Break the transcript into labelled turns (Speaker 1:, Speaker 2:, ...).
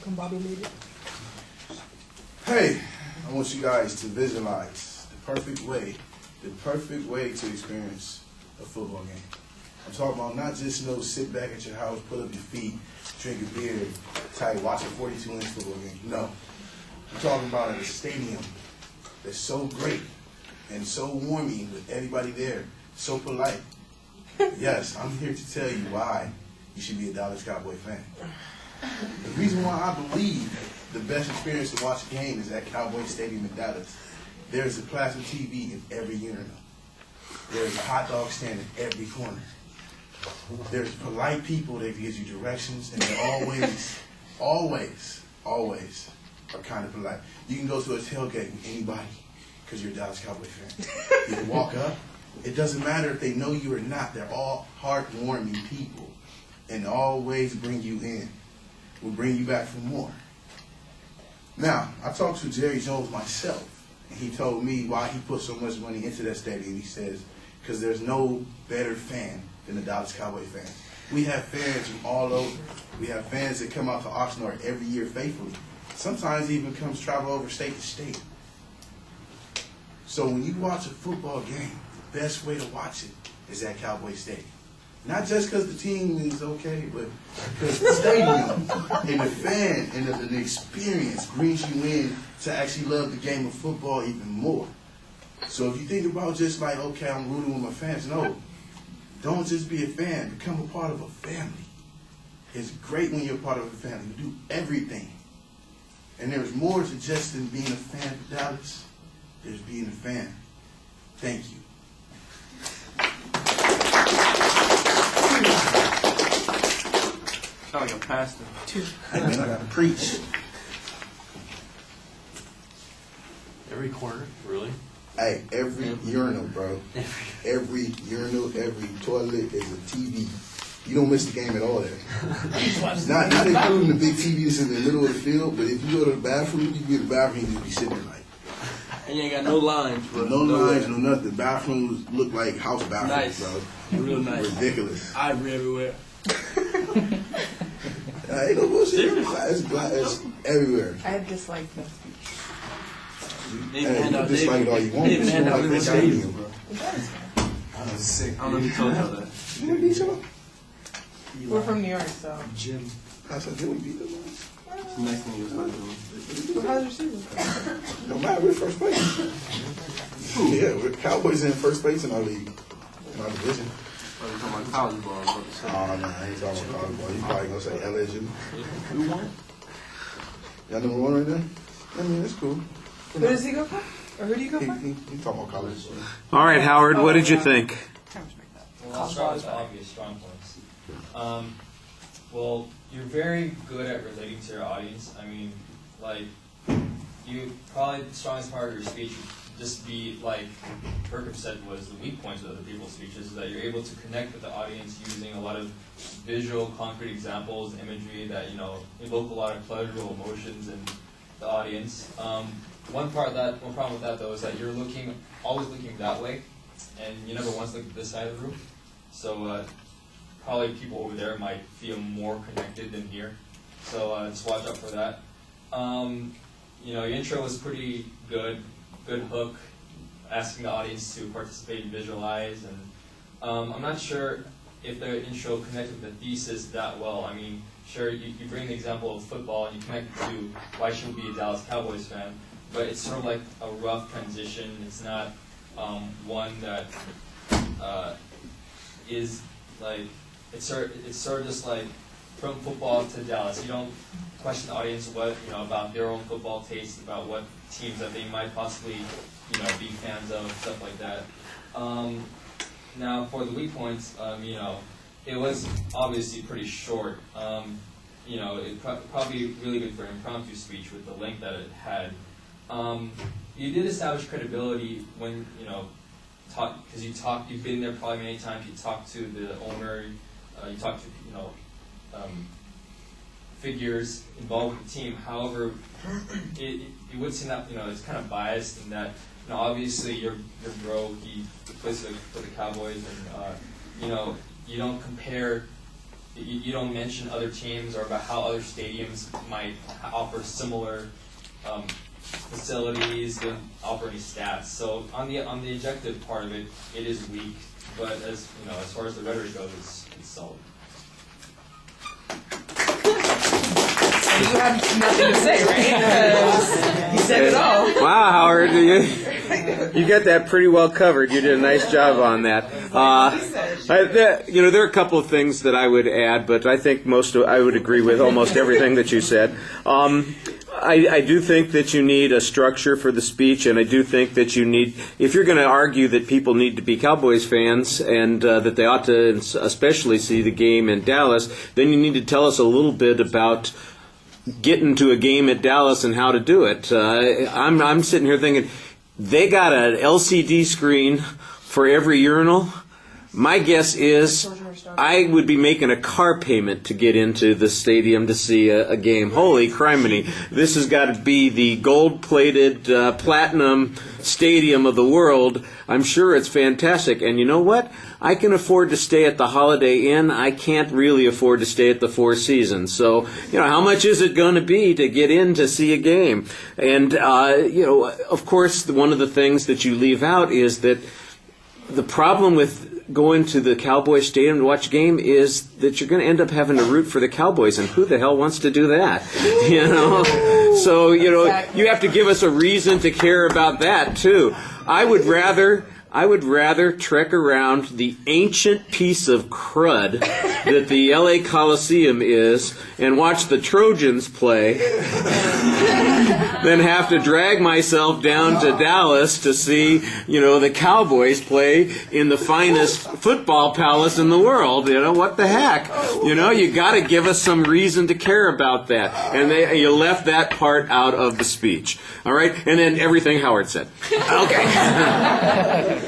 Speaker 1: Combobulated.
Speaker 2: Hey, I want you guys to visualize the perfect way to experience a football game. I'm talking about not just sit back at your house, put up your feet, drink a beer, tight, watch a 42-inch football game. No. I'm talking about at a stadium that's so great and so warming with everybody there, so polite. Yes, I'm here to tell you why you should be a Dallas Cowboy fan. The reason why I believe the best experience to watch a game is at Cowboy Stadium in Dallas. There's a plasma TV in every urinal. There's a hot dog stand in every corner. There's polite people that give you directions, and they're always are kind of polite. You can go to a tailgate with anybody because you're a Dallas Cowboy fan. You can walk up. It doesn't matter if they know you or not. They're all heartwarming people and always bring you in. Will bring you back for more. Now, I talked to Jerry Jones myself, and he told me why he put so much money into that stadium. He says, because there's no better fan than the Dallas Cowboy fan. We have fans from all over. We have fans that come out to Oxnard every year faithfully. Sometimes even travel over state to state. So when you watch a football game, the best way to watch it is at Cowboy Stadium. Not just because the team is okay, but because the stadium and the fan and the experience brings you in to actually love the game of football even more. So if you think about just okay, I'm rooting with my fans, no. Don't just be a fan. Become a part of a family. It's great when you're a part of a family. You do everything. And there's more to just than being a fan of Dallas. There's being a fan. Thank you.
Speaker 3: Sound like a pastor.
Speaker 2: Hey man, I gotta preach.
Speaker 4: Every corner, really?
Speaker 2: Hey, every urinal, bro. Every urinal, every toilet is a TV. You don't miss the game at all there. not including the big TVs in the middle of the field, but if you go to the bathroom, you get the bathroom, you be sitting there
Speaker 3: and you ain't got no lines, bro.
Speaker 2: No lines, no nothing. Bathrooms look like house bathrooms,
Speaker 3: nice.
Speaker 2: Bro.
Speaker 3: Real nice.
Speaker 2: Ridiculous.
Speaker 3: Ivory everywhere.
Speaker 2: Ain't no bullshit. It's everywhere.
Speaker 1: I dislike that speech.
Speaker 3: They even hand out
Speaker 2: dislike it all you want.
Speaker 3: They even hand out
Speaker 2: Like
Speaker 3: little
Speaker 2: that
Speaker 3: stadium,
Speaker 2: bro.
Speaker 1: It does.
Speaker 4: I was sick.
Speaker 3: I don't know if you told you that.
Speaker 2: You want to beat y'all?
Speaker 1: We're from New York, so.
Speaker 4: Jim.
Speaker 2: I said, did we beat them?
Speaker 3: Next thing you was doing.
Speaker 1: Well, how's your season?
Speaker 2: No matter, we're first place. Yeah, we're Cowboys in first place in our league, in our division.
Speaker 3: Are you talking about college ball?
Speaker 2: Oh, no, I ain't talking about college ball. You probably going to say LSU.
Speaker 3: Who won?
Speaker 2: Y'all number one right there? I mean, it's cool.
Speaker 1: Who does he go for? Or who do you go
Speaker 2: He
Speaker 1: for?
Speaker 2: talking about college.
Speaker 5: All right, Howard, what did you think?
Speaker 6: Well, I'll start with the obvious strong points. Well, you're very good at relating to your audience. I mean, you probably the strongest part of your speech would just be like Kirkham said was the weak points of other people's speeches, is that you're able to connect with the audience using a lot of visual, concrete examples, imagery that evoke a lot of pleasurable emotions in the audience. One problem with that though is that you're always looking that way, and you never once look at this side of the room. So probably people over there might feel more connected than here. So just watch out for that. Your intro was pretty good hook, asking the audience to participate and visualize. And I'm not sure if the intro connected with the thesis that well. I mean, sure, you bring the example of football and you connect it to why should we be a Dallas Cowboys fan, but it's sort of like a rough transition. It's not one that is like, it's sort of just like from football to Dallas. You don't question the audience about their own football taste, about what teams that they might possibly be fans of, stuff like that. Now for the weak points, it was obviously pretty short. It probably really good for an impromptu speech with the length that it had. You did establish credibility when because you've been there probably many times. You talked to the owner, you talked to figures involved with the team. However, it would seem that it's kind of biased in that obviously your bro, he plays for the Cowboys, and you don't compare you don't mention other teams or about how other stadiums might offer similar facilities, don't offer any stats. So on the objective part of it, it is weak. But as you know, as far as the rhetoric goes, it's solid.
Speaker 1: You have nothing to say, right? Because you said it all.
Speaker 5: Wow, Howard, you got that pretty well covered. You did a nice job on that. There are a couple of things that I would add, but I think I would agree with almost everything that you said. I do think that you need a structure for the speech, and I do think that you need, if you're going to argue that people need to be Cowboys fans and that they ought to especially see the game in Dallas, then you need to tell us a little bit about getting to a game at Dallas and how to do it. I'm sitting here thinking, they got an LCD screen for every urinal. My guess is I would be making a car payment to get into the stadium to see a game. Holy criminy. This has got to be the gold-plated, platinum stadium of the world. I'm sure it's fantastic. And you know what? I can afford to stay at the Holiday Inn. I can't really afford to stay at the Four Seasons. So, how much is it going to be to get in to see a game? And, of course, one of the things that you leave out is that the problem with going to the Cowboys Stadium to watch a game is that you're going to end up having to root for the Cowboys, and who the hell wants to do that? So you have to give us a reason to care about that too. I would rather trek around the ancient piece of crud that the LA Coliseum is and watch the Trojans play than have to drag myself down to Dallas to see, the Cowboys play in the finest football palace in the world. What the heck? You got to give us some reason to care about that. And you left that part out of the speech. All right? And then everything Howard said. Okay.